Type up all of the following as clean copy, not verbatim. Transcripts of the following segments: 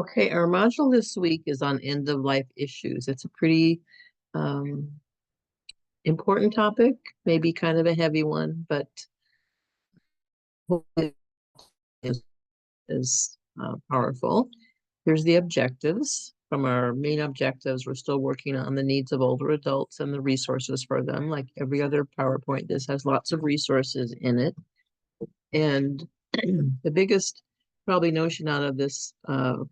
Okay, our module this week is on end of life issues. It's a pretty um, important topic, maybe kind of a heavy one, but hopefully is powerful. Here's the objectives. From our main objectives, we're still working on the needs of older adults and the resources for them. Like every other PowerPoint, this has lots of resources in it. And the biggest probably notion out of this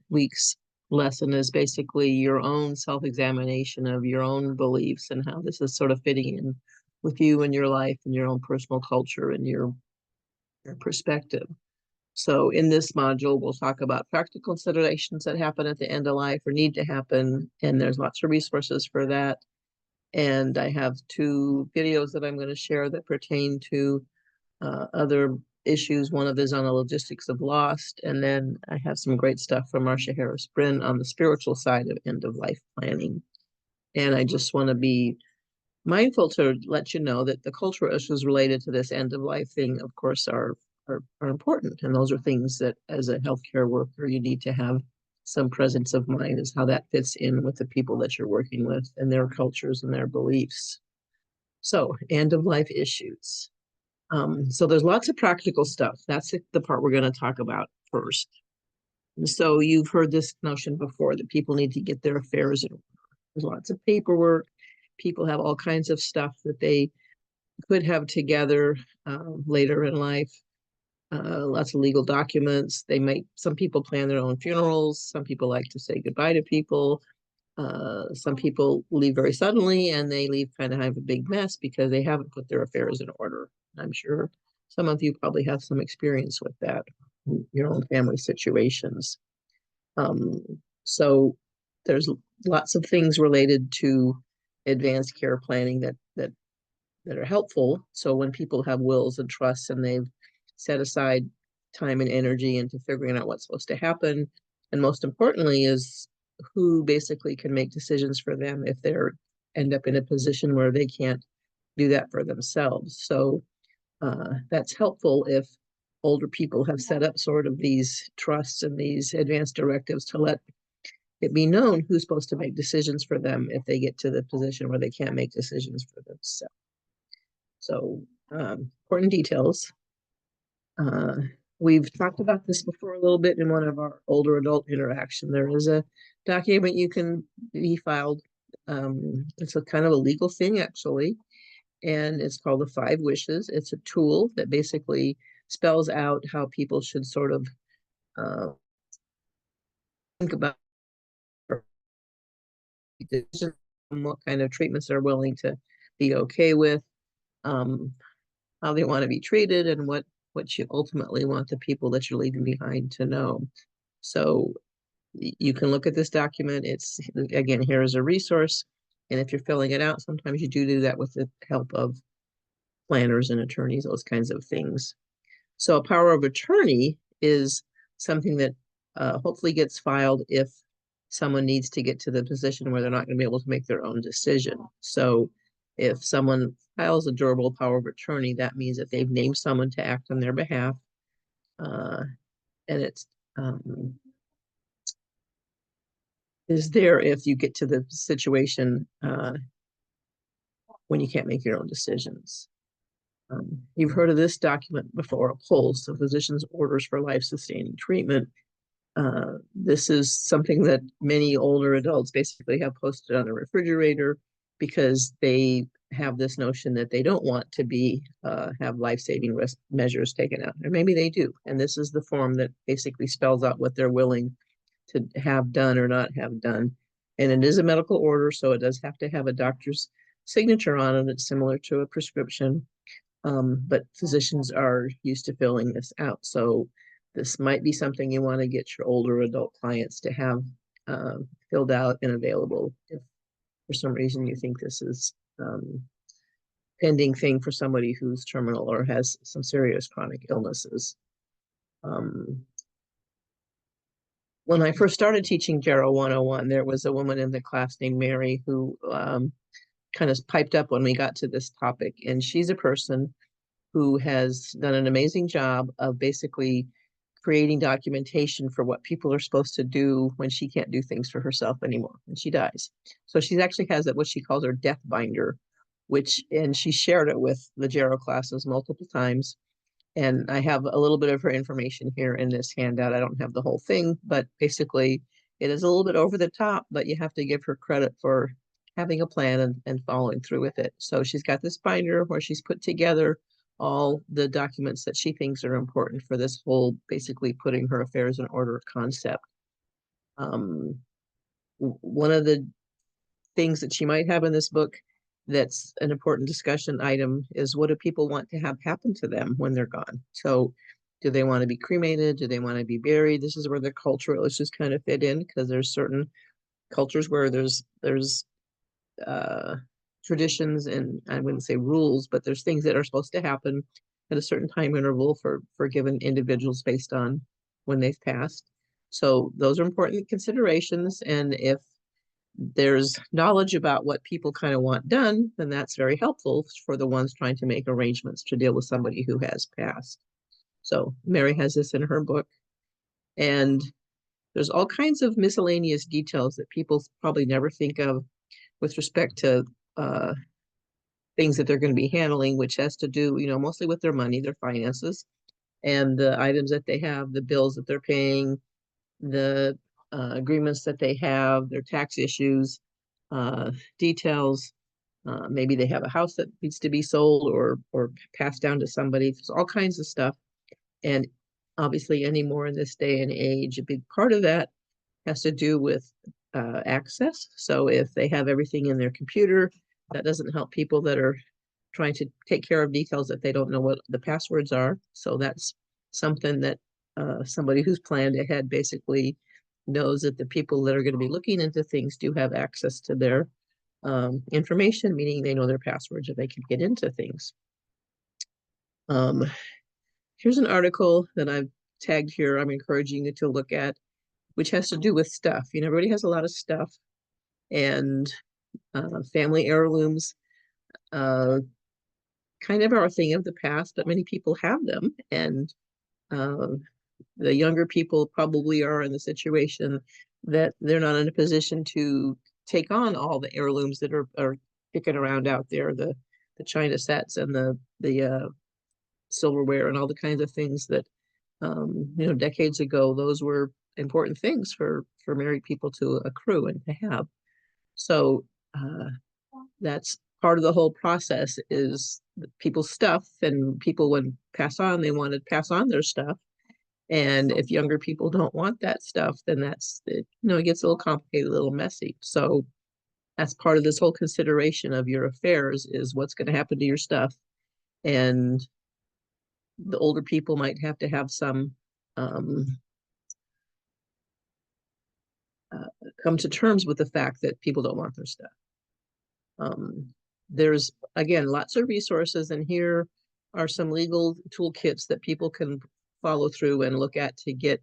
week's lesson is basically your own self-examination of your own beliefs and how this is sort of fitting in with you and your life and your own personal culture and your perspective. So in this module, we'll talk about practical considerations that happen at the end of life or need to happen, and there's lots of resources for that. And I have two videos that I'm going to share that pertain to other issues. One of is on the logistics of lost, and then I have some great stuff from Marcia Harris Brin on the spiritual side of end of life planning. And I just want to be mindful to let you know that the cultural issues related to this end of life thing, of course, are important. And those are things that as a healthcare worker, you need to have some presence of mind as how that fits in with the people that you're working with and their cultures and their beliefs. So end of life issues. So there's lots of practical stuff. That's the part we're going to talk about first. And so you've heard this notion before that people need to get their affairs in order. There's lots of paperwork. People have all kinds of stuff that they could have together later in life. Lots of legal documents. Some people plan their own funerals. Some people like to say goodbye to people. Some people leave very suddenly and they leave kind of have a big mess because they haven't put their affairs in order. I'm sure some of you probably have some experience with that in your own family situations. So there's lots of things related to advanced care planning that are helpful. So when people have wills and trusts and they've set aside time and energy into figuring out what's supposed to happen, and most importantly is who basically can make decisions for them if they're end up in a position where they can't do that for themselves. So that's helpful if older people have set up sort of these trusts and these advanced directives to let it be known who's supposed to make decisions for them if they get to the position where they can't make decisions for themselves. So important details. We've talked about this before a little bit in one of our older adult interaction. There is a document you can be filed. It's a kind of a legal thing actually, and it's called the Five Wishes. It's a tool that basically spells out how people should sort of think about what kind of treatments they're willing to be okay with, how they want to be treated, and what you ultimately want the people that you're leaving behind to know. So you can look at this document. It's, again, here is a resource. And if you're filling it out, sometimes you do that with the help of planners and attorneys, those kinds of things. So a power of attorney is something that hopefully gets filed if someone needs to get to the position where they're not going to be able to make their own decision. So if someone files a durable power of attorney, that means that they've named someone to act on their behalf. And it's is there if you get to the situation when you can't make your own decisions. You've heard of this document before, a POLS, the physician's orders for life-sustaining treatment. This is something that many older adults basically have posted on a refrigerator because they have this notion that they don't want to have life-saving measures taken out, or maybe they do. And this is the form that basically spells out what they're willing to have done or not have done. And it is a medical order, so it does have to have a doctor's signature on it. It's similar to a prescription, but physicians are used to filling this out. So this might be something you want to get your older adult clients to have filled out and available if for some reason you think this is pending thing for somebody who's terminal or has some serious chronic illnesses. When I first started teaching Gero 101, there was a woman in the class named Mary who kind of piped up when we got to this topic. And she's a person who has done an amazing job of basically creating documentation for what people are supposed to do when she can't do things for herself anymore, when she dies. So she actually has what she calls her death binder, and she shared it with the Gero classes multiple times. And I have a little bit of her information here in this handout. I don't have the whole thing, but basically it is a little bit over the top, but you have to give her credit for having a plan and following through with it. So she's got this binder where she's put together all the documents that she thinks are important for this whole, basically putting her affairs in order concept. One of the things that she might have in this book that's an important discussion item is, what do people want to have happen to them when they're gone? So do they want to be cremated? Do they want to be buried? This is where the cultural issues kind of fit in, because there's certain cultures where there's traditions, and I wouldn't say rules, but there's things that are supposed to happen at a certain time interval for given individuals based on when they've passed. So those are important considerations. And if there's knowledge about what people kind of want done, then that's very helpful for the ones trying to make arrangements to deal with somebody who has passed. So Mary has this in her book. And there's all kinds of miscellaneous details that people probably never think of with respect to things that they're going to be handling, which has to do, mostly with their money, their finances, and the items that they have, the bills that they're paying, the agreements that they have, their tax issues, details. Maybe they have a house that needs to be sold or passed down to somebody. There's all kinds of stuff. And obviously anymore in this day and age, a big part of that has to do with access. So if they have everything in their computer, that doesn't help people that are trying to take care of details that they don't know what the passwords are. So that's something that somebody who's planned ahead basically knows, that the people that are going to be looking into things do have access to their information, meaning they know their passwords, or they can get into things. Here's an article that I've tagged here. I'm encouraging you to look at, which has to do with stuff. Everybody has a lot of stuff, and family heirlooms kind of are a thing of the past, but many people have them. And the younger people probably are in the situation that they're not in a position to take on all the heirlooms that are kicking around out there, the china sets and the silverware and all the kinds of things that decades ago, those were important things for married people to accrue and to have. So that's part of the whole process, is people's stuff, and people would pass on, they want to pass on their stuff. And if younger people don't want that stuff, then it gets a little complicated, a little messy. So that's part of this whole consideration of your affairs, is what's going to happen to your stuff. And the older people might have to have some come to terms with the fact that people don't want their stuff. There's, again, lots of resources, and here are some legal toolkits that people can follow through and look at to get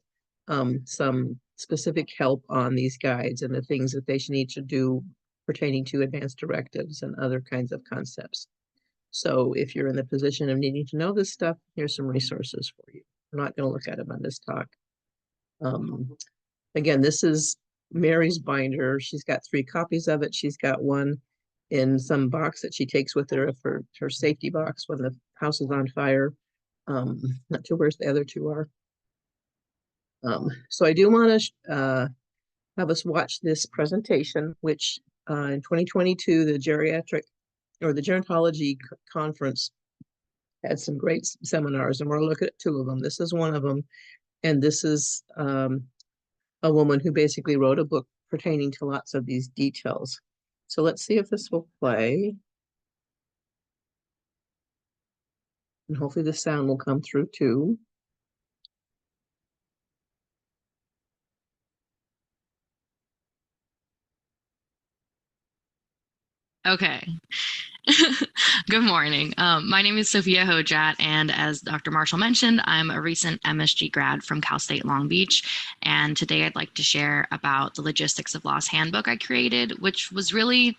some specific help on these guides and the things that they should need to do pertaining to advanced directives and other kinds of concepts. So if you're in the position of needing to know this stuff, here's some resources for you. We're not going to look at them on this talk. Again, this is Mary's binder. She's got 3 copies of it. She's got one in some box that she takes with her for her safety box when the house is on fire. Not sure where the other 2 are. So I do want to have us watch this presentation, which in 2022, the Gerontology Conference had some great seminars, and we're looking at 2 of them. This is one of them, and this is a woman who basically wrote a book pertaining to lots of these details. So let's see if this will play. And hopefully the sound will come through too. Okay. Good morning. My name is Sophia Hojat, and as Dr. Marshall mentioned, I'm a recent MSG grad from Cal State Long Beach. And today I'd like to share about the Logistics of Loss handbook I created, which was really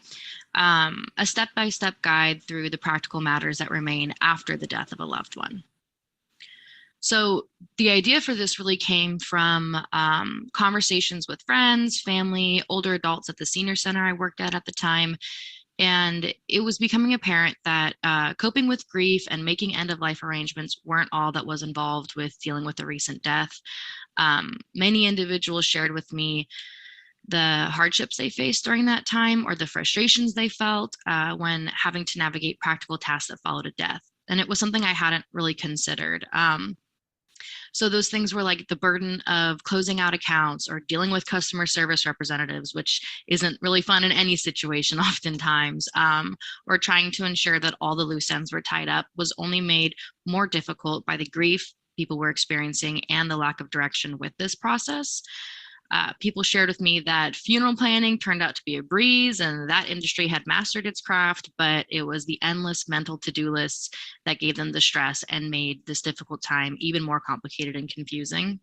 a step-by-step guide through the practical matters that remain after the death of a loved one. So the idea for this really came from conversations with friends, family, older adults at the senior center I worked at the time. And it was becoming apparent that coping with grief and making end of life arrangements weren't all that was involved with dealing with a recent death. Many individuals shared with me the hardships they faced during that time or the frustrations they felt when having to navigate practical tasks that followed a death. And it was something I hadn't really considered. So those things were like the burden of closing out accounts or dealing with customer service representatives, which isn't really fun in any situation oftentimes, or trying to ensure that all the loose ends were tied up was only made more difficult by the grief people were experiencing and the lack of direction with this process. People shared with me that funeral planning turned out to be a breeze and that industry had mastered its craft, but it was the endless mental to-do lists that gave them the stress and made this difficult time even more complicated and confusing.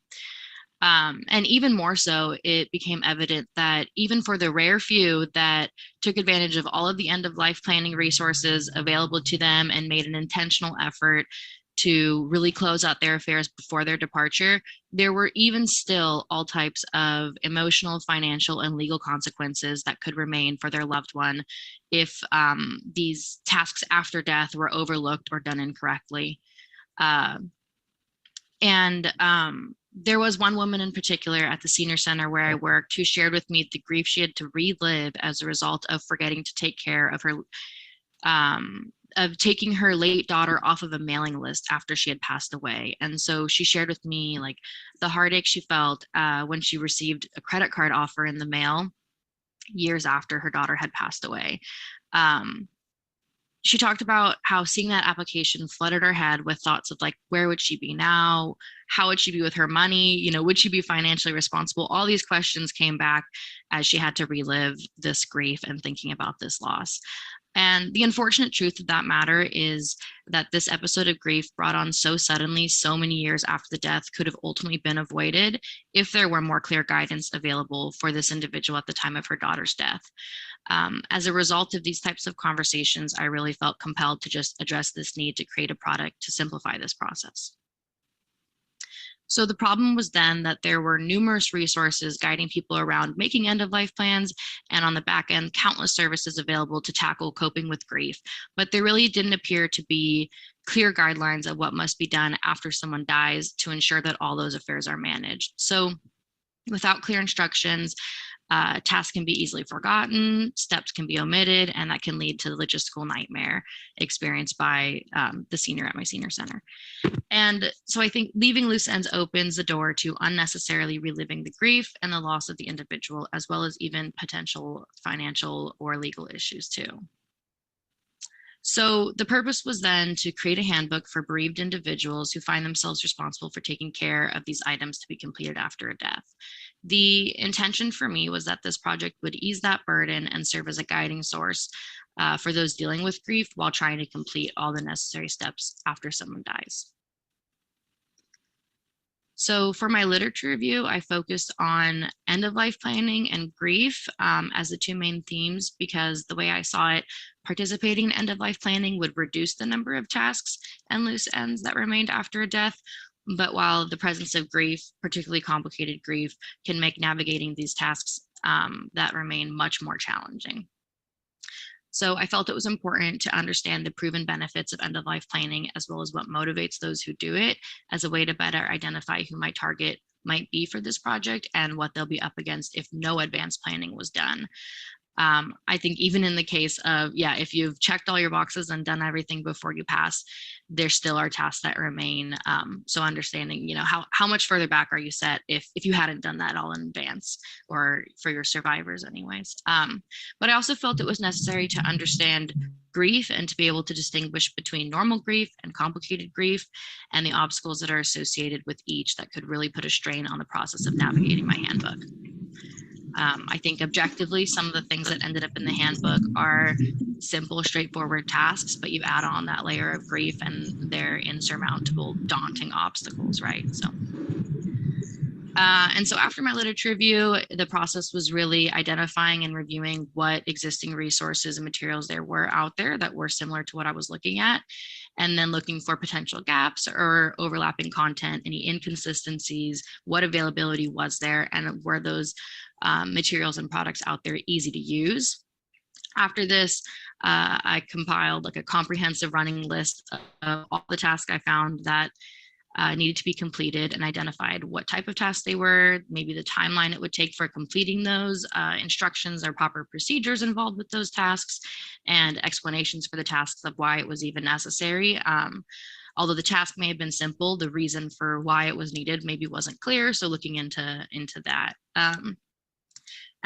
And even more so, it became evident that even for the rare few that took advantage of all of the end of life planning resources available to them and made an intentional effort to really close out their affairs before their departure, there were even still all types of emotional, financial, and legal consequences that could remain for their loved one if these tasks after death were overlooked or done incorrectly. There was one woman in particular at the senior center where I worked who shared with me the grief she had to relive as a result of forgetting to take care of her of taking her late daughter off of a mailing list after she had passed away. And so she shared with me like the heartache she felt when she received a credit card offer in the mail years after her daughter had passed away. She talked about how seeing that application flooded her head with thoughts of like, where would she be now? How would she be with her money? You know, would she be financially responsible? All these questions came back as she had to relive this grief and thinking about this loss. And the unfortunate truth of that matter is that this episode of grief brought on so suddenly, so many years after the death, could have ultimately been avoided if there were more clear guidance available for this individual at the time of her daughter's death. As a result of these types of conversations, I really felt compelled to just address this need to create a product to simplify this process. So the problem was then that there were numerous resources guiding people around making end-of-life plans, and on the back end, countless services available to tackle coping with grief. But there really didn't appear to be clear guidelines of what must be done after someone dies to ensure that all those affairs are managed. So without clear instructions, tasks can be easily forgotten, steps can be omitted, and that can lead to the logistical nightmare experienced by the senior at my senior center. And so I think leaving loose ends opens the door to unnecessarily reliving the grief and the loss of the individual, as well as even potential financial or legal issues too. So the purpose was then to create a handbook for bereaved individuals who find themselves responsible for taking care of these items to be completed after a death. The intention for me was that this project would ease that burden and serve as a guiding source for those dealing with grief while trying to complete all the necessary steps after someone dies. So for my literature review, I focused on end-of-life planning and grief as the two main themes, because the way I saw it, participating in end-of-life planning would reduce the number of tasks and loose ends that remained after a death. But while the presence of grief, particularly complicated grief, can make navigating these tasks that remain much more challenging. So I felt it was important to understand the proven benefits of end-of-life planning, as well as what motivates those who do it, as a way to better identify who my target might be for this project and what they'll be up against if no advanced planning was done. I think even in the case of, if you've checked all your boxes and done everything before you pass, there still are tasks that remain. So understanding, how much further back are you set if you hadn't done that all in advance, or for your survivors anyways. But I also felt it was necessary to understand grief and to be able to distinguish between normal grief and complicated grief and the obstacles that are associated with each that could really put a strain on the process of navigating my handbook. I think objectively, some of the things that ended up in the handbook are simple, straightforward tasks, but you add on that layer of grief and they're insurmountable, daunting obstacles, right? And so after my literature review, the process was really identifying and reviewing what existing resources and materials there were out there that were similar to what I was looking at. and then looking for potential gaps or overlapping content, any inconsistencies, what availability was there, and were those materials and products out there easy to use. After this, I compiled like a comprehensive running list of all the tasks I found that needed to be completed, and identified what type of tasks they were, maybe the timeline it would take for completing those, instructions or proper procedures involved with those tasks, and explanations for the tasks of why it was even necessary. Although the task may have been simple, the reason for why it was needed maybe wasn't clear, so looking into that.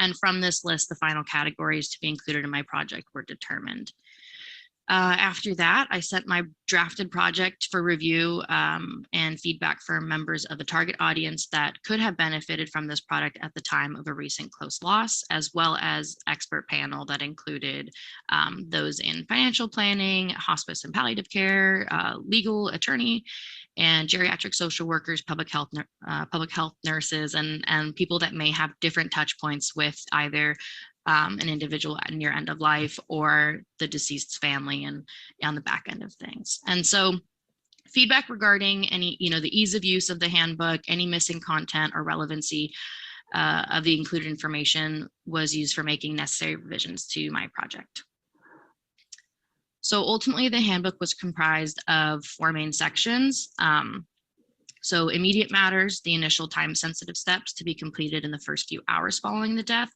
And from this list, the final categories to be included in my project were determined. After that, I sent my drafted project for review and feedback from members of the target audience that could have benefited from this product at the time of a recent close loss, as well as expert panel that included those in financial planning, hospice and palliative care, legal, attorney, and geriatric social workers, public health nurses, and people that may have different touch points with either an individual near end of life or the deceased's family and on the back end of things. And so feedback regarding any, the ease of use of the handbook, any missing content or relevancy of the included information was used for making necessary revisions to my project. So ultimately, the handbook was comprised of 4 main sections. So immediate matters, the initial time-sensitive steps to be completed in the first few hours following the death.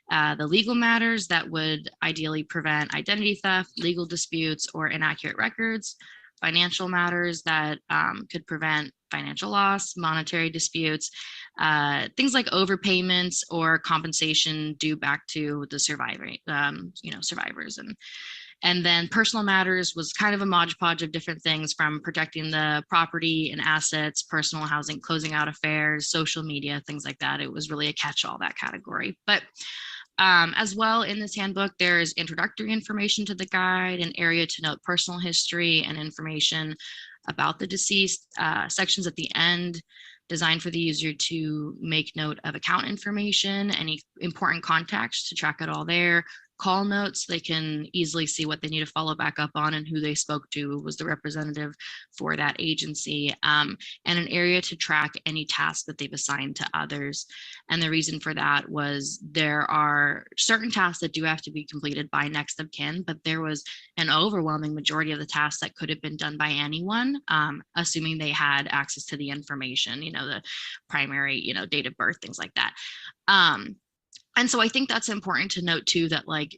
The legal matters that would ideally prevent identity theft, legal disputes, or inaccurate records. Financial matters that could prevent financial loss, monetary disputes, things like overpayments or compensation due back to the survivors. And then personal matters was kind of a modge podge of different things, from protecting the property and assets, personal housing, closing out affairs, social media, things like that. It was really a catch-all, that category. But as well, in this handbook, there is introductory information to the guide, an area to note personal history and information about the deceased, sections at the end designed for the user to make note of account information, any important contacts to track it all there, call notes, they can easily see what they need to follow back up on and who they spoke to was the representative for that agency, and an area to track any tasks that they've assigned to others. And the reason for that was there are certain tasks that do have to be completed by next of kin, but there was an overwhelming majority of the tasks that could have been done by anyone, assuming they had access to the information, the primary, date of birth, things like that. And so I think that's important to note too, that like,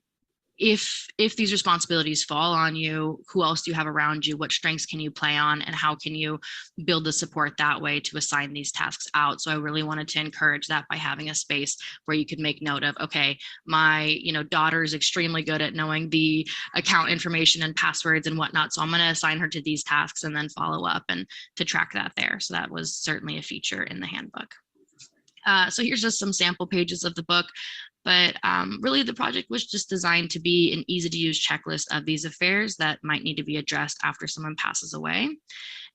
if these responsibilities fall on you, who else do you have around you? What strengths can you play on, and how can you build the support that way to assign these tasks out? So I really wanted to encourage that by having a space where you could make note of, okay, my daughter is extremely good at knowing the account information and passwords and whatnot, so I'm going to assign her to these tasks and then follow up and to track that there. So that was certainly a feature in the handbook. So here's just some sample pages of the book, but really the project was just designed to be an easy to use checklist of these affairs that might need to be addressed after someone passes away.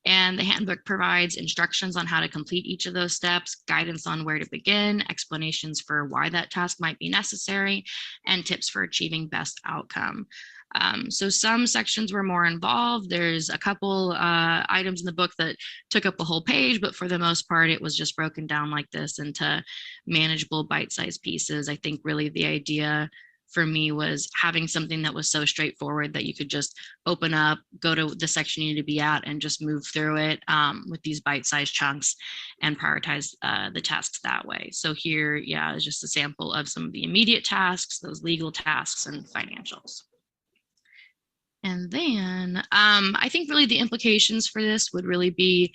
And the handbook provides instructions on how to complete each of those steps, guidance on where to begin, explanations for why that task might be necessary, and tips for achieving best outcome. So some sections were more involved. There's a couple items in the book that took up a whole page, but for the most part, it was just broken down like this into manageable bite-sized pieces. I think really the idea for me was having something that was so straightforward that you could just open up, go to the section you need to be at, and just move through it with these bite-sized chunks and prioritize the tasks that way. So here, is just a sample of some of the immediate tasks, those legal tasks, and financials. And then I think really the implications for this would really be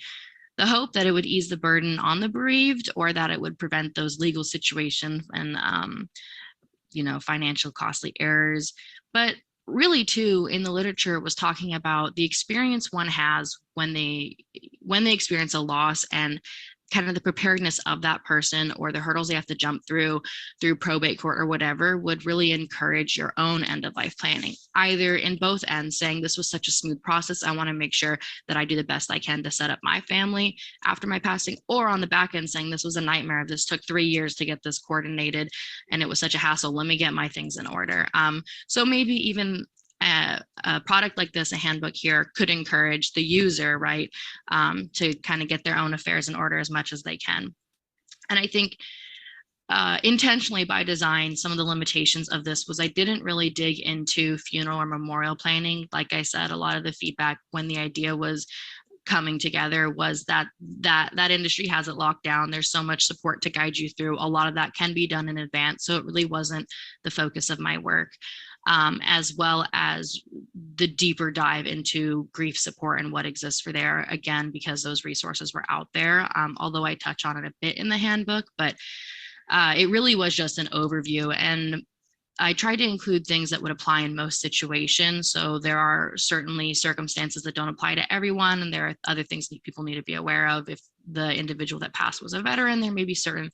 the hope that it would ease the burden on the bereaved, or that it would prevent those legal situations and, financial costly errors. But really too, in the literature, it was talking about the experience one has when they experience a loss, and kind of the preparedness of that person, or the hurdles they have to jump through probate court or whatever, would really encourage your own end of life planning, either in both ends, saying this was such a smooth process, I want to make sure that I do the best I can to set up my family after my passing, or on the back end saying this was a nightmare, this took 3 years to get this coordinated and it was such a hassle, let me get my things in order. So maybe even a product like this, a handbook here, could encourage the user, right, to kind of get their own affairs in order as much as they can. And I think intentionally by design, some of the limitations of this was I didn't really dig into funeral or memorial planning. Like I said, a lot of the feedback when the idea was coming together was that industry has it locked down. There's so much support to guide you through. A lot of that can be done in advance. So it really wasn't the focus of my work, as well as the deeper dive into grief support and what exists for there, again, because those resources were out there. Although I touch on it a bit in the handbook, but it really was just an overview. And I tried to include things that would apply in most situations. So there are certainly circumstances that don't apply to everyone, and there are other things that people need to be aware of. If the individual that passed was a veteran, there may be certain,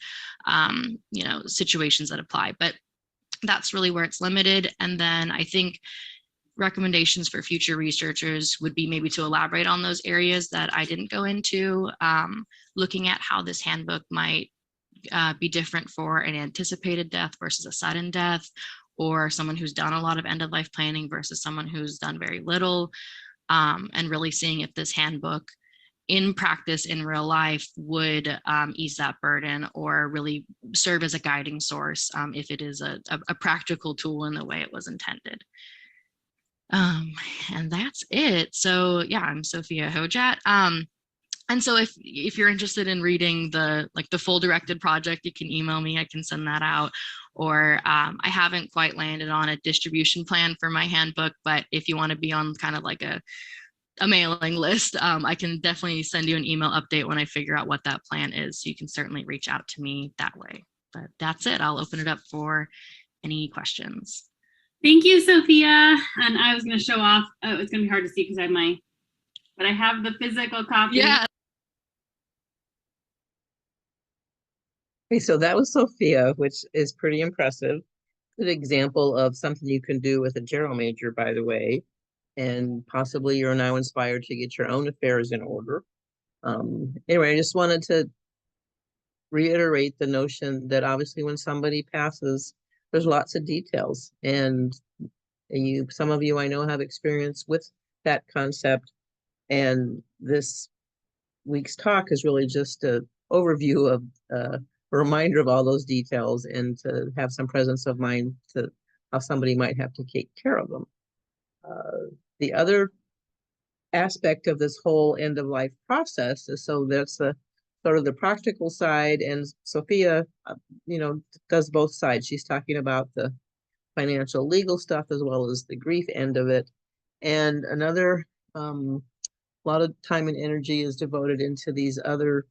situations that apply, but that's really where it's limited. And then I think recommendations for future researchers would be maybe to elaborate on those areas that I didn't go into, looking at how this handbook might be different for an anticipated death versus a sudden death, or someone who's done a lot of end of life planning versus someone who's done very little, and really seeing if this handbook in practice in real life would ease that burden or really serve as a guiding source, if it is a practical tool in the way it was intended. And that's it. So yeah, I'm Sophia Hojat. And so if you're interested in reading the full directed project, you can email me, I can send that out. Or I haven't quite landed on a distribution plan for my handbook, but if you want to be on kind of like a mailing list, I can definitely send you an email update when I figure out what that plan is. So you can certainly reach out to me that way. But that's it. I'll open it up for any questions. Thank you, Sophia. And I was going to show off, it's going to be hard to see because I have but I have the physical copy. Yeah. Okay, so that was Sophia, which is pretty impressive. Good example of something you can do with a general major, by the way, and possibly you're now inspired to get your own affairs in order. Anyway, I just wanted to reiterate the notion that obviously when somebody passes, there's lots of details, and some of you I know have experience with that concept, and this week's talk is really just an overview of a reminder of all those details and to have some presence of mind to how somebody might have to take care of them. The other aspect of this whole end of life process is, so that's the sort of the practical side, and Sophia, does both sides. She's talking about the financial legal stuff as well as the grief end of it. And another lot of time and energy is devoted into these other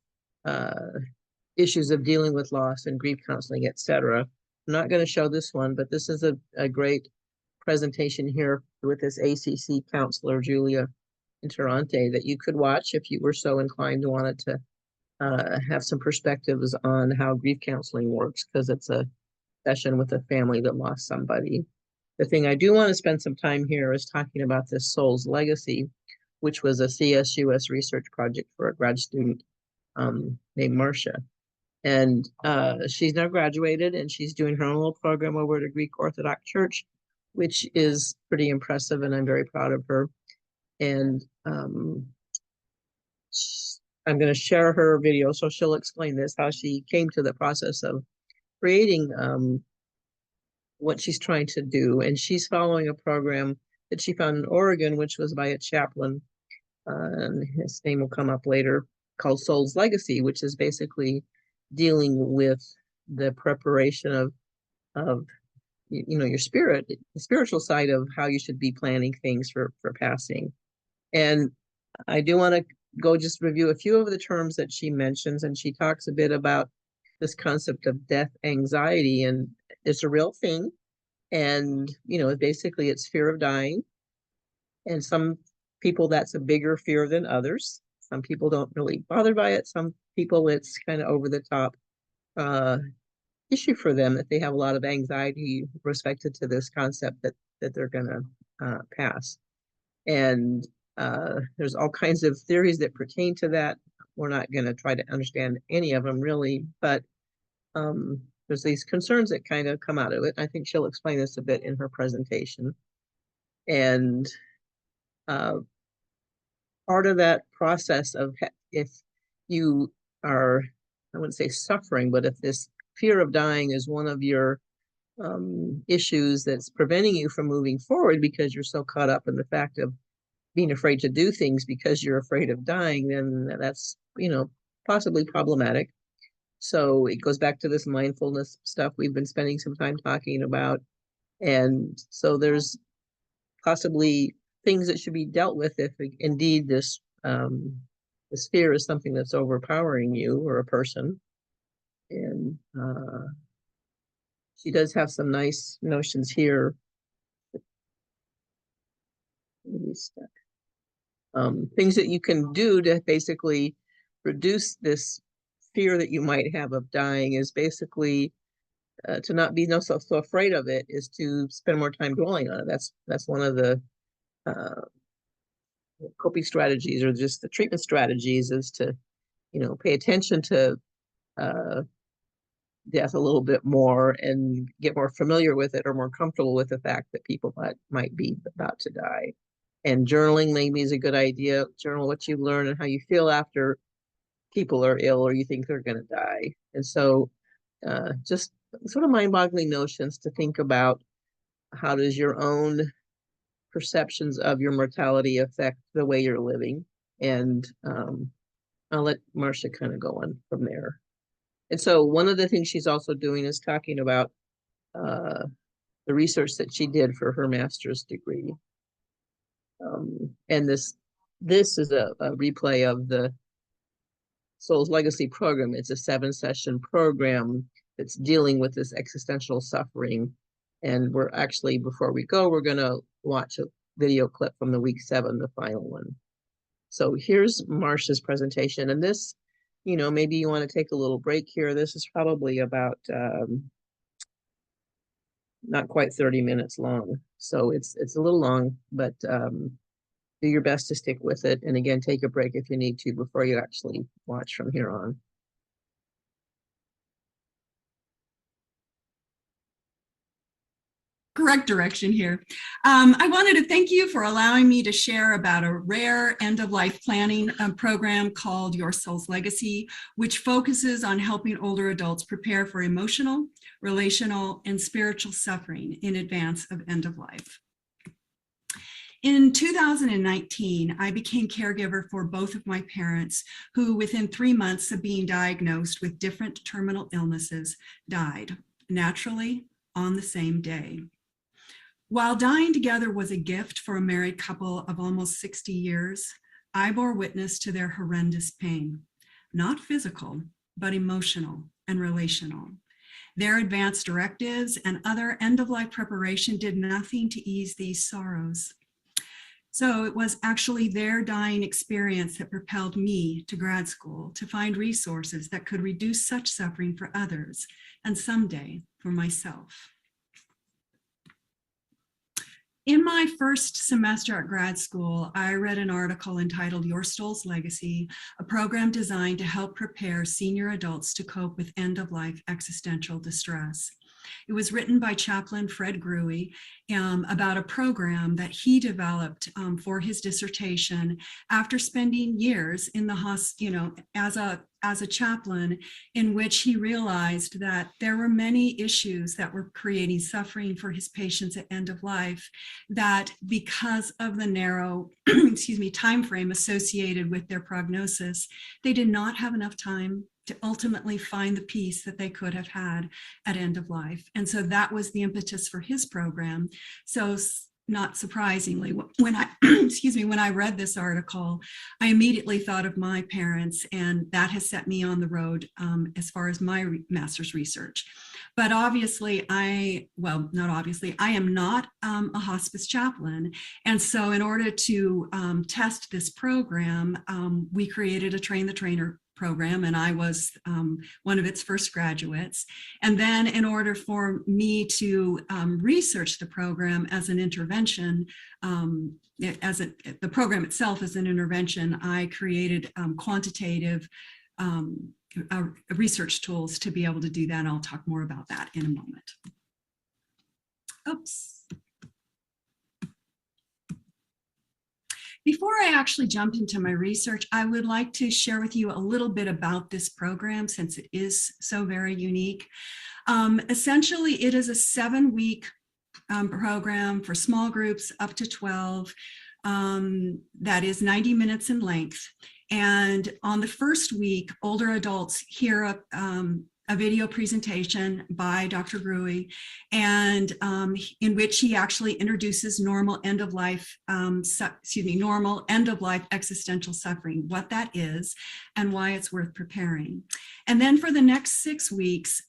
issues of dealing with loss and grief counseling, etc. I'm not going to show this one, but this is a great presentation here with this ACC counselor, Julia Interante, that you could watch if you were so inclined to wanted to have some perspectives on how grief counseling works, because it's a session with a family that lost somebody. The thing I do want to spend some time here is talking about this Soul's Legacy, which was a CSUS research project for a grad student named Marcia. And she's now graduated, and she's doing her own little program over at a Greek Orthodox church, which is pretty impressive, and I'm very proud of her. And I'm going to share her video, so she'll explain this, how she came to the process of creating what she's trying to do. And she's following a program that she found in Oregon, which was by a chaplain, and his name will come up later, called Soul's Legacy, which is basically dealing with the preparation of your spirit, the spiritual side of how you should be planning things for passing. And I do want to go just review a few of the terms that she mentions, and she talks a bit about this concept of death anxiety, and it's a real thing. And basically it's fear of dying, and some people that's a bigger fear than others. Some people don't really bother by it. Some people it's kind of over the top issue for them, that they have a lot of anxiety respected to this concept that they're gonna pass. And there's all kinds of theories that pertain to that. We're not going to try to understand any of them really, but there's these concerns that kind of come out of it. I think she'll explain this a bit in her presentation. And part of that process of if you are, I wouldn't say suffering, but if this fear of dying is one of your issues that's preventing you from moving forward because you're so caught up in the fact of being afraid to do things because you're afraid of dying, then that's, possibly problematic. So it goes back to this mindfulness stuff we've been spending some time talking about. And so there's possibly things that should be dealt with if indeed this fear is something that's overpowering you or a person. And she does have some nice notions here. Things that you can do to basically reduce this fear that you might have of dying is basically to not be so afraid of it, is to spend more time dwelling on it. That's one of the coping strategies, or just the treatment strategies, is to pay attention to death a little bit more and get more familiar with it, or more comfortable with the fact that people might be about to die. And journaling maybe is a good idea. Journal what you learn and how you feel after people are ill or you think they're going to die. And so just sort of mind-boggling notions to think about. How does your own perceptions of your mortality affect the way you're living? And I'll let Marcia kind of go on from there. And so one of the things she's also doing is talking about the research that she did for her master's degree. And this is a replay of the Soul's Legacy program. It's a 7-session program that's dealing with this existential suffering. And we're actually, before we go, we're going to watch a video clip from the week 7, the final one. So here's Marcia's presentation. And this, maybe you want to take a little break here. This is probably about not quite 30 minutes long. So it's a little long, but do your best to stick with it. And again, take a break if you need to before you actually watch from here on. Correct direction here. I wanted to thank you for allowing me to share about a rare end-of-life planning program called Your Soul's Legacy, which focuses on helping older adults prepare for emotional, relational, and spiritual suffering in advance of end of life. In 2019, I became caregiver for both of my parents, who within 3 months of being diagnosed with different terminal illnesses, died naturally on the same day. While dying together was a gift for a married couple of almost 60 years, I bore witness to their horrendous pain, not physical, but emotional and relational. Their advanced directives and other end-of-life preparation did nothing to ease these sorrows. So it was actually their dying experience that propelled me to grad school to find resources that could reduce such suffering for others and someday for myself. In my first semester at grad school, I read an article entitled Your Soul's Legacy, a program designed to help prepare senior adults to cope with end-of-life existential distress. It was written by Chaplain Fred Gruey about a program that he developed for his dissertation after spending years in the hospital, as a chaplain, in which he realized that there were many issues that were creating suffering for his patients at end of life, that because of the narrow time frame associated with their prognosis, they did not have enough time to ultimately find the peace that they could have had at end of life. And so that was the impetus for his program. So not surprisingly, when I, when I read this article, I immediately thought of my parents, and that has set me on the road as far as my master's research. But obviously, I am not a hospice chaplain. And so in order to test this program, we created a Train the Trainer program, and I was one of its first graduates. And then in order for me to research the program as an intervention, the program itself as an intervention, I created quantitative research tools to be able to do that. And I'll talk more about that in a moment. Oops. Before I actually jump into my research, I would like to share with you a little bit about this program since it is so very unique. Essentially, it is a 7-week program for small groups up to 12 that is 90 minutes in length. And on the first week, older adults hear a video presentation by Dr. Gruey, and in which he actually introduces normal end-of-life existential suffering, what that is, and why it's worth preparing. And then for the next 6 weeks,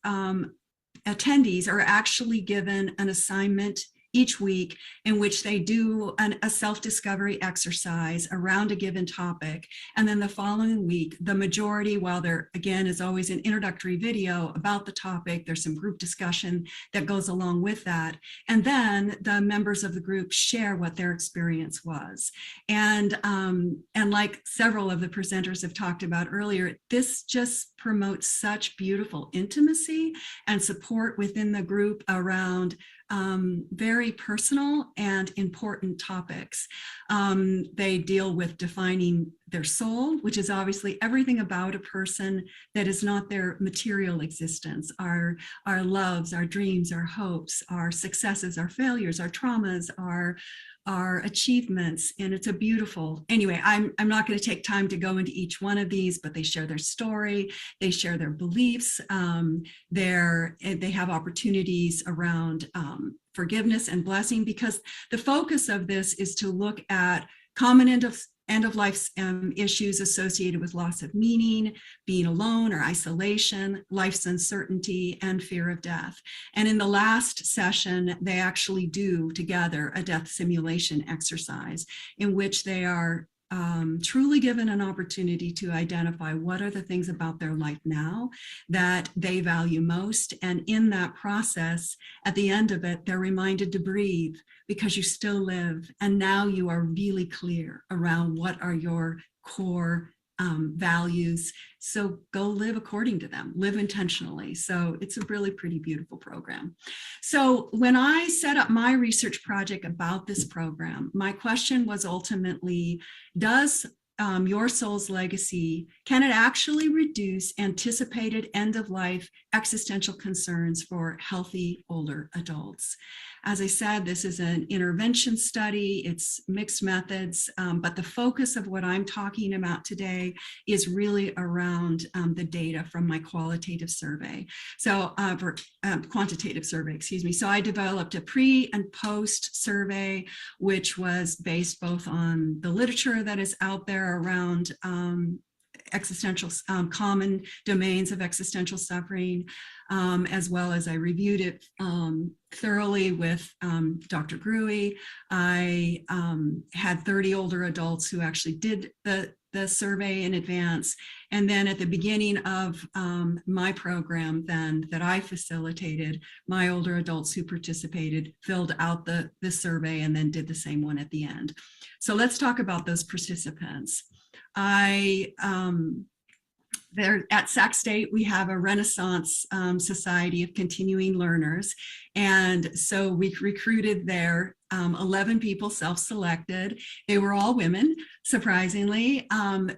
attendees are actually given an assignment each week in which they do a self-discovery exercise around a given topic. And then the following week, the majority, while there again is always an introductory video about the topic, there's some group discussion that goes along with that. And then the members of the group share what their experience was. And like several of the presenters have talked about earlier, this just promotes such beautiful intimacy and support within the group around very personal and important topics. They deal with defining their soul, which is obviously everything about a person that is not their material existence, our loves, our dreams, our hopes, our successes, our failures, our traumas, our achievements. And it's a beautiful, anyway, I'm not going to take time to go into each one of these, but they share their story, they share their beliefs, they have opportunities around forgiveness and blessing, because the focus of this is to look at common end-of-life issues associated with loss of meaning, being alone or isolation, life's uncertainty, and fear of death. And in the last session, they actually do together a death simulation exercise in which they are truly given an opportunity to identify what are the things about their life now that they value most. And in that process, at the end of it, they're reminded to breathe because you still live. And now you are really clear around what are your core values. So go live according to them, live intentionally. So it's a really pretty beautiful program. So when I set up my research project about this program, my question was ultimately, does Your Soul's Legacy, can it actually reduce anticipated end-of-life existential concerns for healthy older adults? As I said, this is an intervention study, it's mixed methods, but the focus of what I'm talking about today is really around the data from my qualitative survey. So quantitative survey, excuse me. So I developed a pre and post survey, which was based both on the literature that is out there around existential, common domains of existential suffering, as well as I reviewed it thoroughly with Dr. Gruey. I had 30 older adults who actually did the survey in advance. And then at the beginning of my program then that I facilitated, my older adults who participated filled out the survey and then did the same one at the end. So let's talk about those participants. There at Sac State, we have a Renaissance Society of Continuing Learners. And so we recruited there 11 people self-selected. They were all women, surprisingly.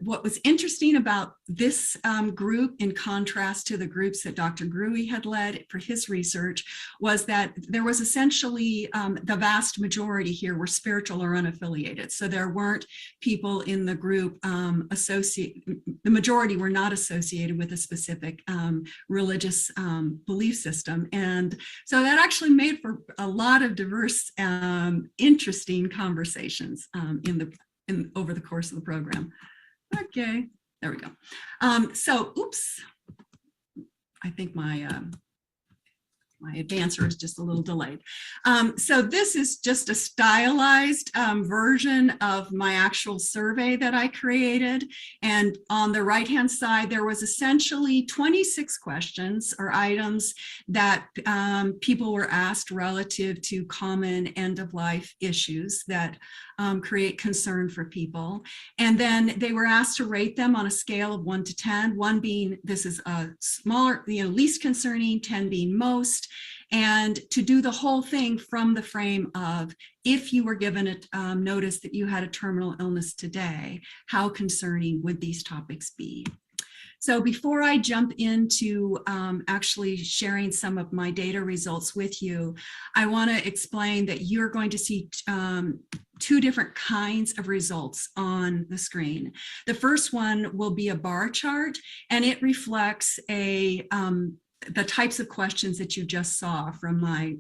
What was interesting about this group, in contrast to the groups that Dr. Gruey had led for his research, was that there was essentially the vast majority here were spiritual or unaffiliated. So there weren't people in the group the majority were not associated with a specific religious belief system. And so that actually made for a lot of diverse, interesting conversations over the course of the program. Okay, there we go. So, oops, I think my advancer is just a little delayed. So this is just a stylized version of my actual survey that I created. And on the right-hand side, there was essentially 26 questions or items that people were asked relative to common end-of-life issues that create concern for people. And then they were asked to rate them on a scale of 1 to 10, 1 being this is a smaller, least concerning, 10 being most. and to do the whole thing from the frame of, if you were given a notice that you had a terminal illness today, how concerning would these topics be? So before I jump into actually sharing some of my data results with you, I want to explain that you're going to see two different kinds of results on the screen. The first one will be a bar chart, and it reflects the types of questions that you just saw from my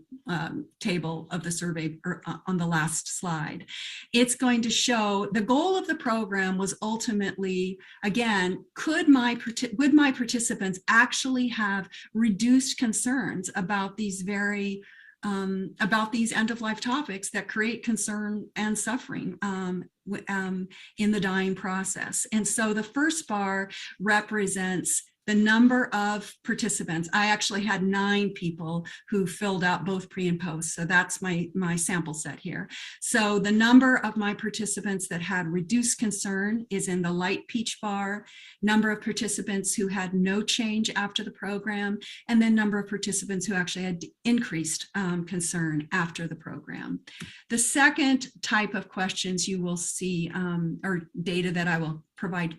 table of the survey on the last slide. It's going to show the goal of the program was ultimately, again, would my participants actually have reduced concerns about these end-of-life topics that create concern and suffering in the dying process. And so the first bar represents the number of participants. I actually had 9 people who filled out both pre and post. So that's my sample set here. So the number of my participants that had reduced concern is in the light peach bar, number of participants who had no change after the program, and then number of participants who actually had increased concern after the program. The second type of questions you will see, or data that I will provide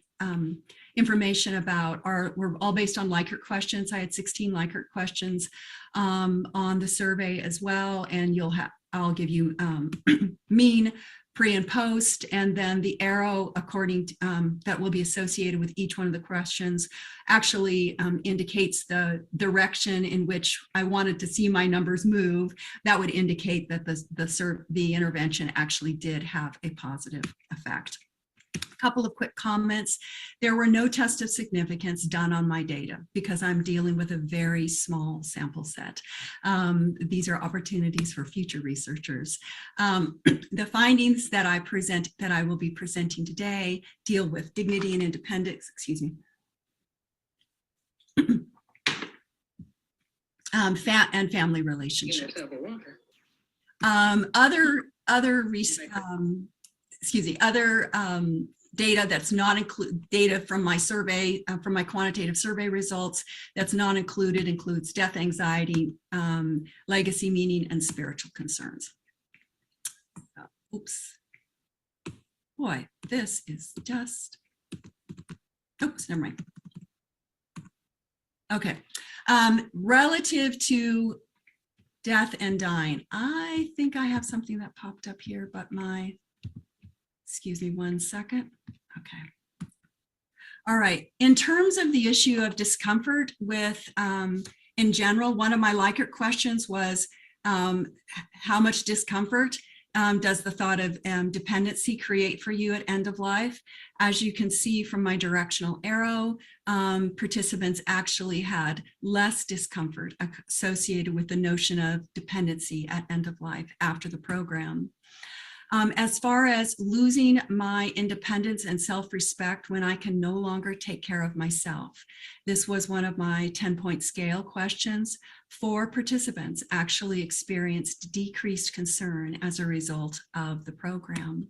information about were all based on Likert questions. I had 16 Likert questions on the survey as well, and I'll give you mean, pre and post, and then the arrow according to, that will be associated with each one of the questions actually indicates the direction in which I wanted to see my numbers move. That would indicate that the intervention actually did have a positive effect. A couple of quick comments. There were no tests of significance done on my data because I'm dealing with a very small sample set. These are opportunities for future researchers. The findings that I will be presenting today deal with dignity and independence, and family relationships. Other data that's not include data from my survey, from my quantitative survey results that's not included includes death anxiety, legacy meaning, and spiritual concerns. Oops. Boy, this is just, oops, never mind. Okay, relative to death and dying, I think I have something that popped up here, but excuse me 1 second. Okay. All right. In terms of the issue of discomfort with, in general, one of my Likert questions was, how much discomfort does the thought of dependency create for you at end of life? As you can see from my directional arrow, participants actually had less discomfort associated with the notion of dependency at end of life after the program. As far as losing my independence and self-respect when I can no longer take care of myself, this was one of my 10-point scale questions. 4 participants actually experienced decreased concern as a result of the program.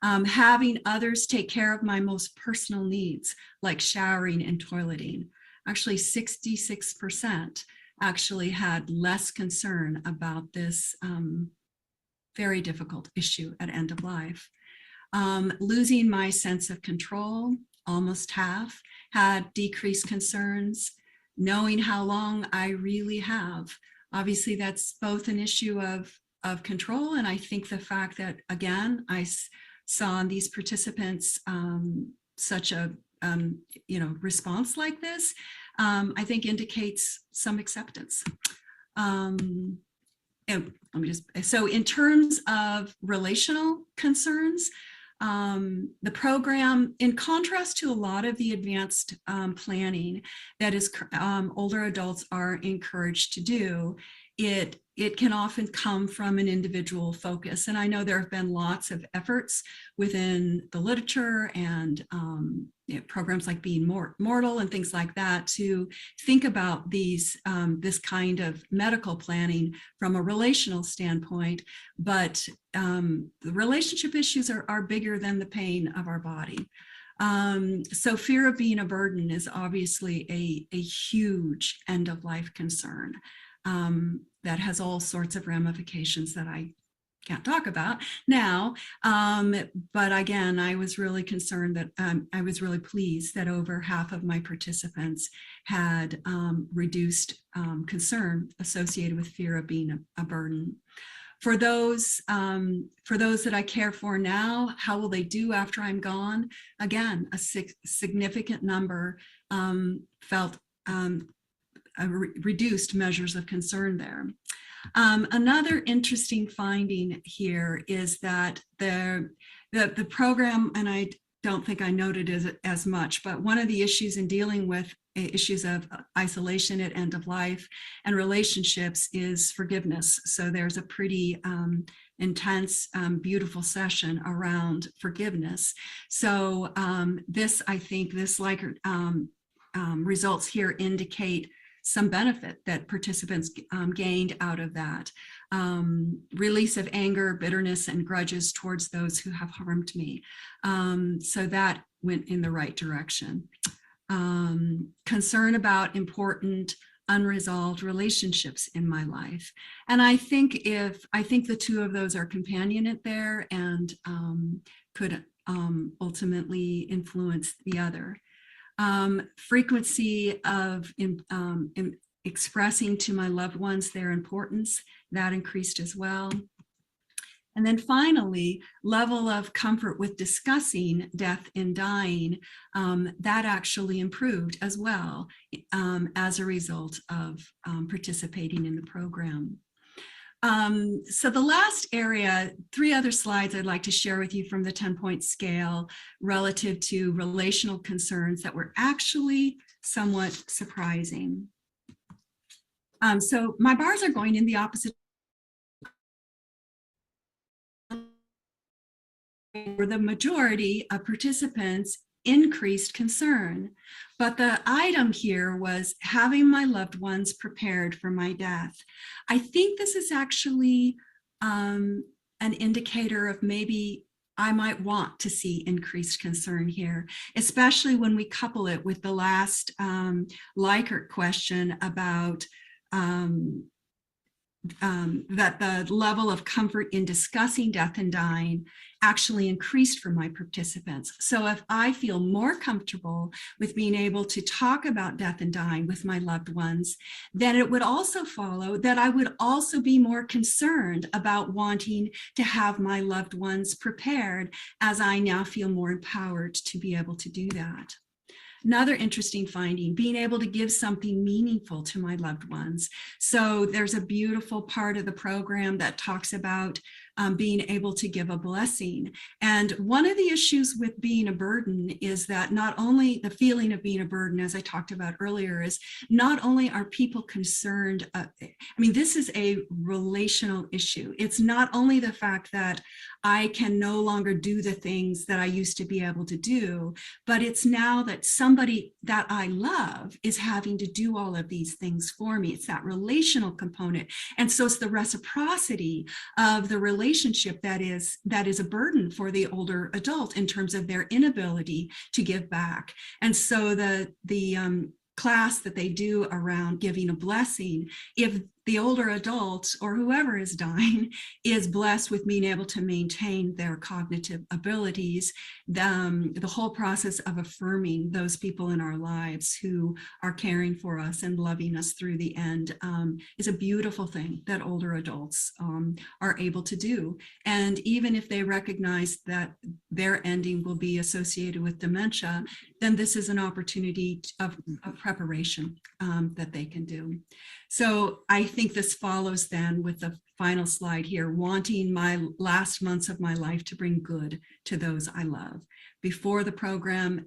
Having others take care of my most personal needs, like showering and toileting, actually 66% actually had less concern about this very difficult issue at end of life. Losing my sense of control, almost half, had decreased concerns. Knowing how long I really have, obviously that's both an issue of control, and I think the fact that, again, I saw in these participants such a response like this, I think indicates some acceptance. And so in terms of relational concerns, the program, in contrast to a lot of the advanced planning that is older adults are encouraged to do, it can often come from an individual focus. And I know there have been lots of efforts within the literature and programs like Being Mortal and things like that to think about this kind of medical planning from a relational standpoint. But the relationship issues are bigger than the pain of our body. So fear of being a burden is obviously a huge end-of-life concern. that has all sorts of ramifications that I can't talk about now. But again, I was really concerned that I was really pleased that over half of my participants had reduced concern associated with fear of being a burden. For those that I care for now, how will they do after I'm gone? Again, a significant number felt reduced measures of concern there. Another interesting finding here is that the program, and I don't think I noted it as much, but one of the issues in dealing with issues of isolation at end of life and relationships is forgiveness. So there's a pretty intense, beautiful session around forgiveness. So I think this results here indicate some benefit that participants gained out of that. Release of anger, bitterness, and grudges towards those who have harmed me. So that went in the right direction. Concern about important unresolved relationships in my life. And I think the two of those are companionate there and could ultimately influence the other. Frequency of expressing to my loved ones their importance, that increased as well. And then finally, level of comfort with discussing death and dying, that actually improved as well as a result of participating in the program. So the last area, 3 other slides I'd like to share with you from the 10-point scale relative to relational concerns that were actually somewhat surprising. So my bars are going in the opposite. For the majority of participants, increased concern. But the item here was having my loved ones prepared for my death. I think this is actually an indicator of maybe I might want to see increased concern here, especially when we couple it with the last Likert question about that the level of comfort in discussing death and dying actually increased for my participants. So if I feel more comfortable with being able to talk about death and dying with my loved ones, then it would also follow that I would also be more concerned about wanting to have my loved ones prepared, as I now feel more empowered to be able to do that. Another interesting finding, being able to give something meaningful to my loved ones. So there's a beautiful part of the program that talks about being able to give a blessing. And one of the issues with being a burden is that not only the feeling of being a burden, as I talked about earlier, is not only are people concerned, this is a relational issue. It's not only the fact that I can no longer do the things that I used to be able to do, but it's now that somebody that I love is having to do all of these things for me. It's that relational component. And so it's the reciprocity of the relationship that is a burden for the older adult in terms of their inability to give back. And so the class that they do around giving a blessing, if the older adult or whoever is dying is blessed with being able to maintain their cognitive abilities, the whole process of affirming those people in our lives who are caring for us and loving us through the end is a beautiful thing that older adults are able to do. And even if they recognize that their ending will be associated with dementia, then this is an opportunity of preparation that they can do. So I think this follows then with the final slide here, wanting my last months of my life to bring good to those I love. Before the program,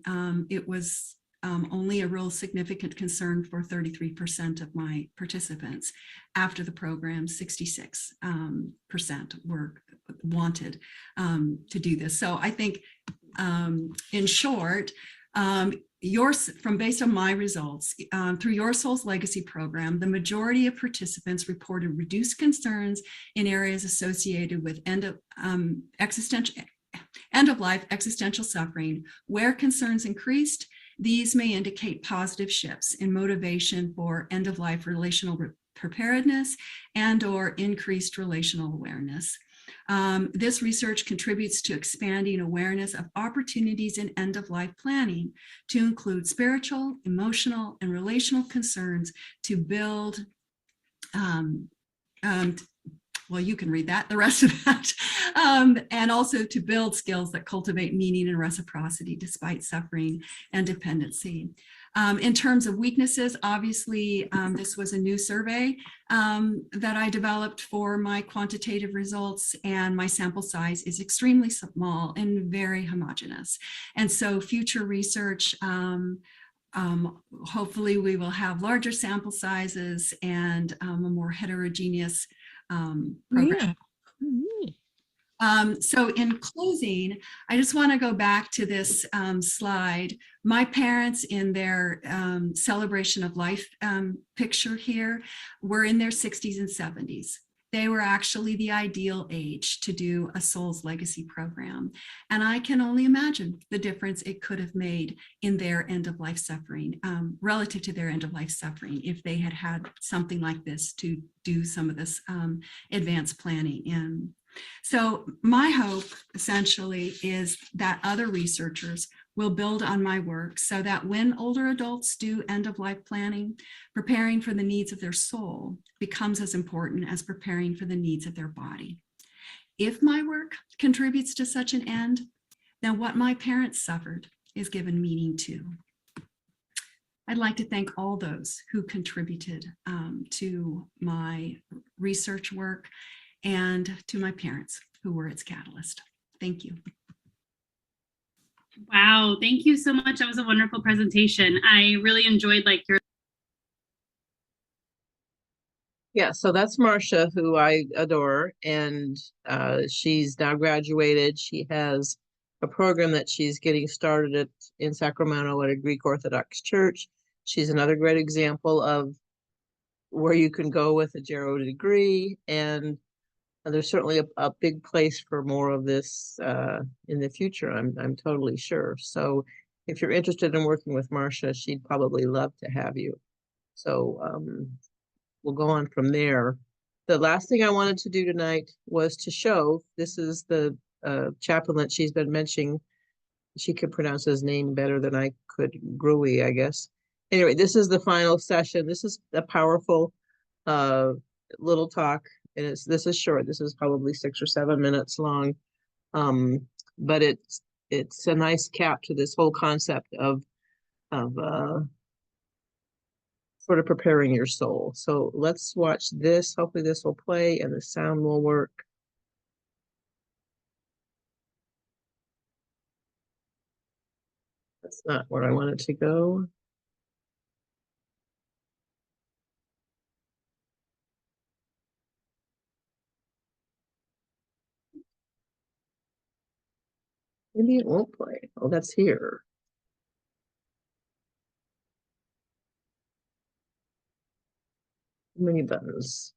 it was only a real significant concern for 33% of my participants. After the program, 66% were wanted to do this. So I think in short, based on my results, through Your Soul's Legacy program, the majority of participants reported reduced concerns in areas associated with end of life existential suffering. Where concerns increased, these may indicate positive shifts in motivation for end of life relational preparedness and/or increased relational awareness. This research contributes to expanding awareness of opportunities in end-of-life planning to include spiritual, emotional, and relational concerns to build well, you can read that, the rest of that, and also to build skills that cultivate meaning and reciprocity despite suffering and dependency. In terms of weaknesses, obviously, this was a new survey that I developed for my quantitative results, and my sample size is extremely small and very homogeneous. And so future research, hopefully we will have larger sample sizes and a more heterogeneous program. So in closing, I just want to go back to this slide. My parents in their celebration of life picture here were in their 60s and 70s. They were actually the ideal age to do a Souls Legacy program. And I can only imagine the difference it could have made in their end-of-life suffering, relative to their end-of-life suffering, if they had had something like this to do some of this advanced planning in. So my hope essentially is that other researchers will build on my work so that when older adults do end-of-life planning, preparing for the needs of their soul becomes as important as preparing for the needs of their body. If my work contributes to such an end, then what my parents suffered is given meaning to. I'd like to thank all those who contributed to my research work and to my parents who were its catalyst. Thank you. Wow, thank you so much. That was a wonderful presentation. I really enjoyed your. Yeah, so that's Marcia, who I adore, and she's now graduated. She has a program that she's getting started in Sacramento at a Greek Orthodox church. She's another great example of where you can go with a Gero degree, and there's certainly a big place for more of this in the future. I'm totally sure. So if you're interested in working with Marcia, she'd probably love to have you. So we'll go on from there. The last thing I wanted to do tonight was to show, this is the chaplain that she's been mentioning. She could pronounce his name better than I could, Grui, I guess. Anyway, this is the final session. This is a powerful little talk. And this is short. This is probably 6 or 7 minutes long. But it's a nice cap to this whole concept of sort of preparing your soul. So let's watch this. Hopefully this will play and the sound will work. That's not where I want it to go. Maybe it won't play. Oh, that's here. Many buttons.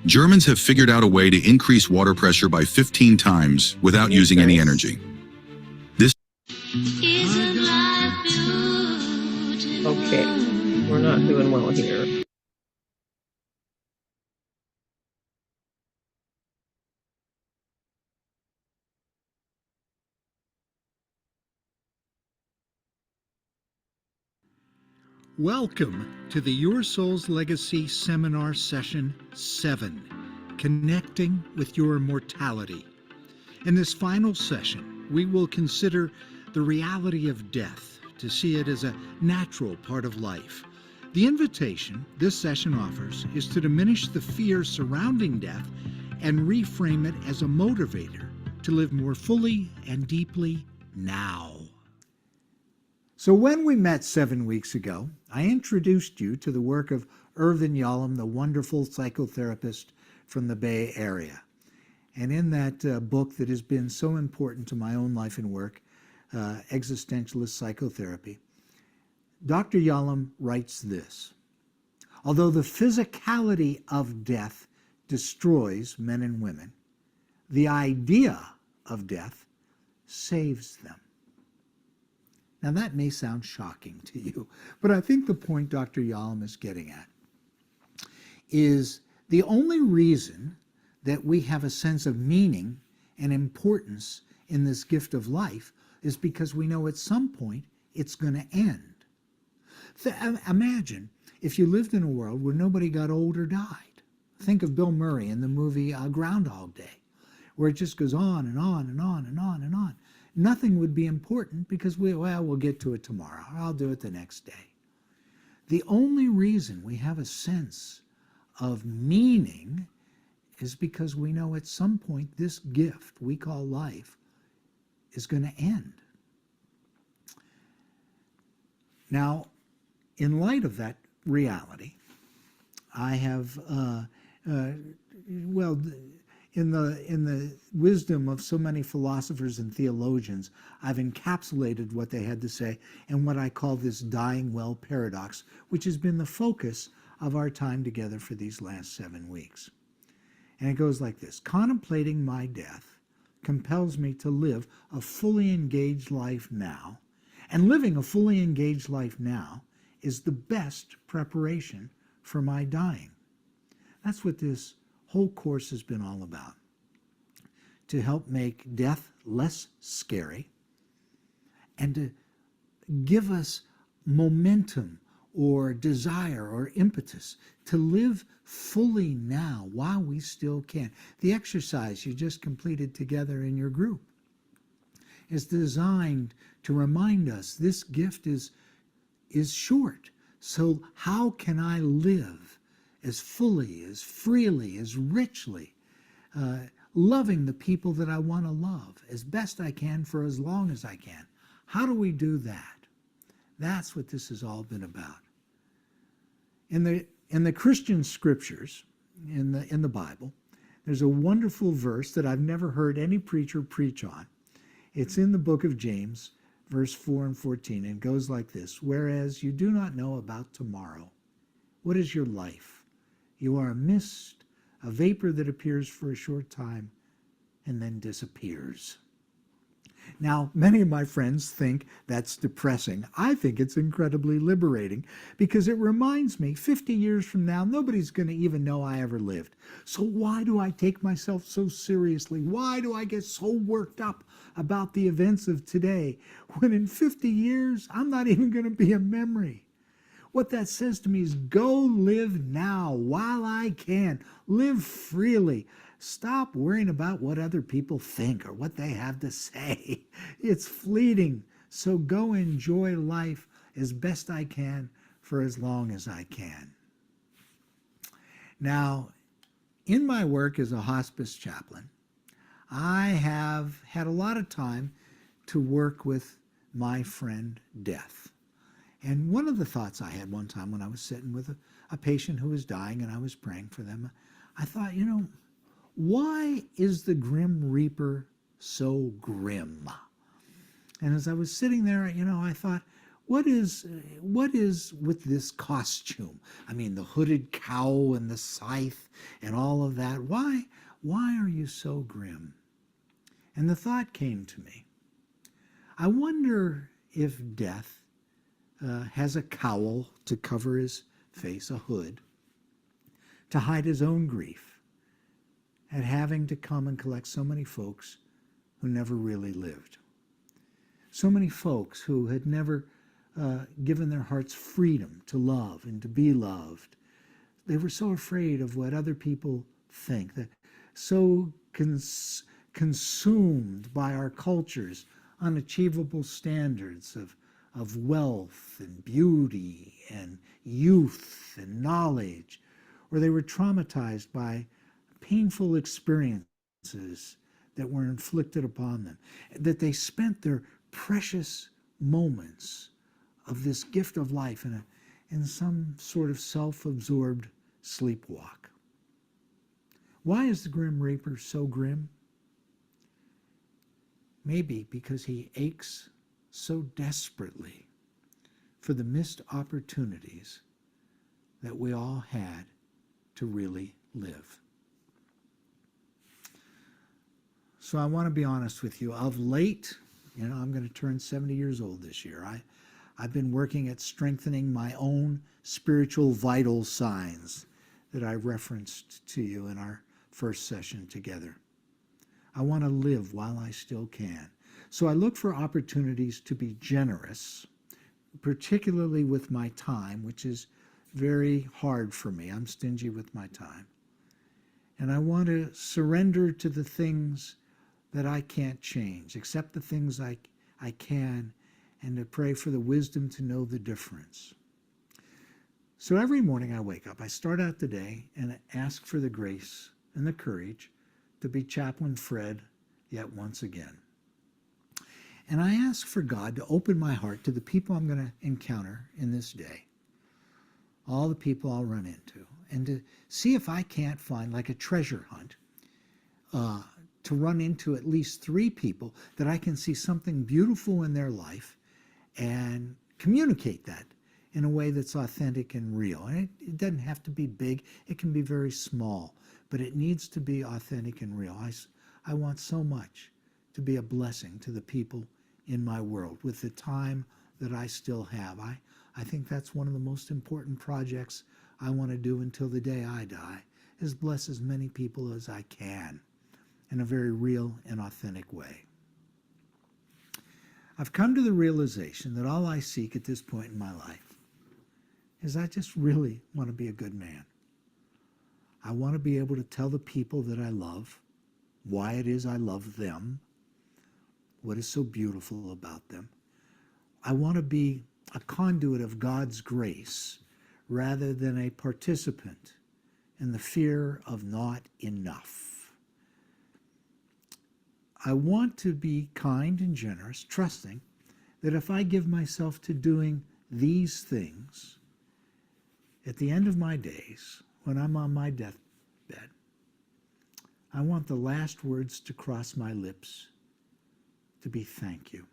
Germans have figured out a way to increase water pressure by 15 times without using any energy. This Okay, we're not doing well here. Welcome to the Your Soul's Legacy Seminar Session 7, Connecting with Your Mortality. In this final session, we will consider the reality of death, to see it as a natural part of life. The invitation this session offers is to diminish the fear surrounding death and reframe it as a motivator to live more fully and deeply now. So when we met 7 weeks ago, I introduced you to the work of Irvin Yalom, the wonderful psychotherapist from the Bay Area. And in that book that has been so important to my own life and work, Existentialist Psychotherapy, Dr. Yalom writes this: although the physicality of death destroys men and women, the idea of death saves them. Now that may sound shocking to you, but I think the point Dr. Yalom is getting at is the only reason that we have a sense of meaning and importance in this gift of life is because we know at some point it's going to end. Imagine if you lived in a world where nobody got old or died. Think of Bill Murray in the movie Groundhog Day, where it just goes on and on and on and on and on. Nothing would be important because we'll get to it tomorrow. I'll do it the next day. The only reason we have a sense of meaning is because we know at some point this gift we call life is going to end. Now, in light of that reality, I have, in the wisdom of so many philosophers and theologians, I've encapsulated what they had to say in what I call this dying well paradox, which has been the focus of our time together for these last 7 weeks. And it goes like this: contemplating my death compels me to live a fully engaged life now, and living a fully engaged life now is the best preparation for my dying. That's what this whole course has been all about, to help make death less scary and to give us momentum or desire or impetus to live fully now while we still can. The exercise you just completed together in your group is designed to remind us this gift is short. So how can I live as fully, as freely, as richly, loving the people that I want to love as best I can for as long as I can? How do we do that? That's what this has all been about. In the Christian scriptures, in the Bible, there's a wonderful verse that I've never heard any preacher preach on. It's in the book of James, verse 4 and 14, and goes like this: whereas you do not know about tomorrow, what is your life? You are a mist, a vapor that appears for a short time and then disappears. Now, many of my friends think that's depressing. I think it's incredibly liberating because it reminds me 50 years from now, nobody's going to even know I ever lived. So why do I take myself so seriously? Why do I get so worked up about the events of today when in 50 years, I'm not even going to be a memory? What that says to me is go live now while I can. Live freely. Stop worrying about what other people think or what they have to say. It's fleeting. So go enjoy life as best I can for as long as I can. Now, in my work as a hospice chaplain, I have had a lot of time to work with my friend death. And one of the thoughts I had one time when I was sitting with a patient who was dying and I was praying for them, I thought, why is the Grim Reaper so grim? And as I was sitting there, I thought, what is with this costume? I mean, the hooded cowl and the scythe and all of that. Why are you so grim? And the thought came to me, I wonder if death has a cowl to cover his face, a hood, to hide his own grief at having to come and collect so many folks who never really lived. So many folks who had never given their hearts freedom to love and to be loved. They were so afraid of what other people think, that so consumed by our culture's unachievable standards of wealth and beauty and youth and knowledge, or they were traumatized by painful experiences that were inflicted upon them, that they spent their precious moments of this gift of life in some sort of self-absorbed sleepwalk. Why is the Grim Reaper so grim? Maybe because he aches so desperately for the missed opportunities that we all had to really live. So I want to be honest with you. Of late, I'm going to turn 70 years old this year. I've been working at strengthening my own spiritual vital signs that I referenced to you in our first session together. I want to live while I still can. So I look for opportunities to be generous, particularly with my time, which is very hard for me. I'm stingy with my time. And I want to surrender to the things that I can't change, accept the things I can, and to pray for the wisdom to know the difference. So every morning I wake up, I start out the day and ask for the grace and the courage to be Chaplain Fred yet once again. And I ask for God to open my heart to the people I'm going to encounter in this day, all the people I'll run into, and to see if I can't find, like a treasure hunt, to run into at least 3 people that I can see something beautiful in their life and communicate that in a way that's authentic and real. And it doesn't have to be big. It can be very small, but it needs to be authentic and real. I want so much to be a blessing to the people in my world with the time that I still have. I think that's one of the most important projects I want to do until the day I die, is bless as many people as I can in a very real and authentic way. I've come to the realization that all I seek at this point in my life is I just really want to be a good man. I want to be able to tell the people that I love why it is I love them, what is so beautiful about them. I want to be a conduit of God's grace rather than a participant in the fear of not enough. I want to be kind and generous, trusting that if I give myself to doing these things, at the end of my days, when I'm on my deathbed, I want the last words to cross my lips to be thank you.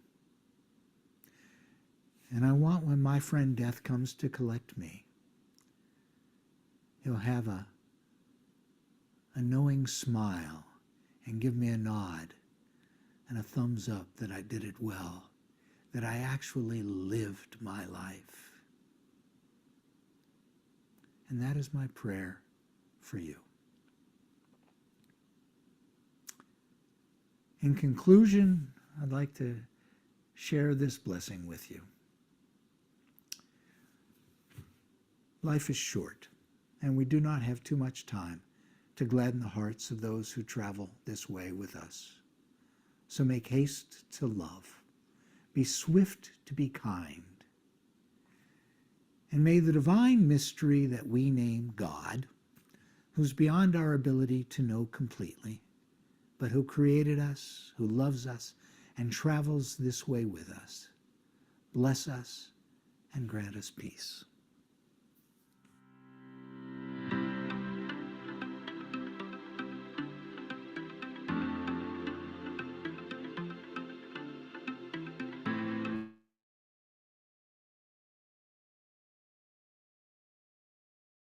And I want when my friend death comes to collect me, he'll have a knowing smile and give me a nod and a thumbs up that I did it well, that I actually lived my life. And that is my prayer for you. In conclusion, I'd like to share this blessing with you. Life is short, and we do not have too much time to gladden the hearts of those who travel this way with us. So make haste to love. Be swift to be kind. And may the divine mystery that we name God, who's beyond our ability to know completely, but who created us, who loves us, and travels this way with us, bless us and grant us peace.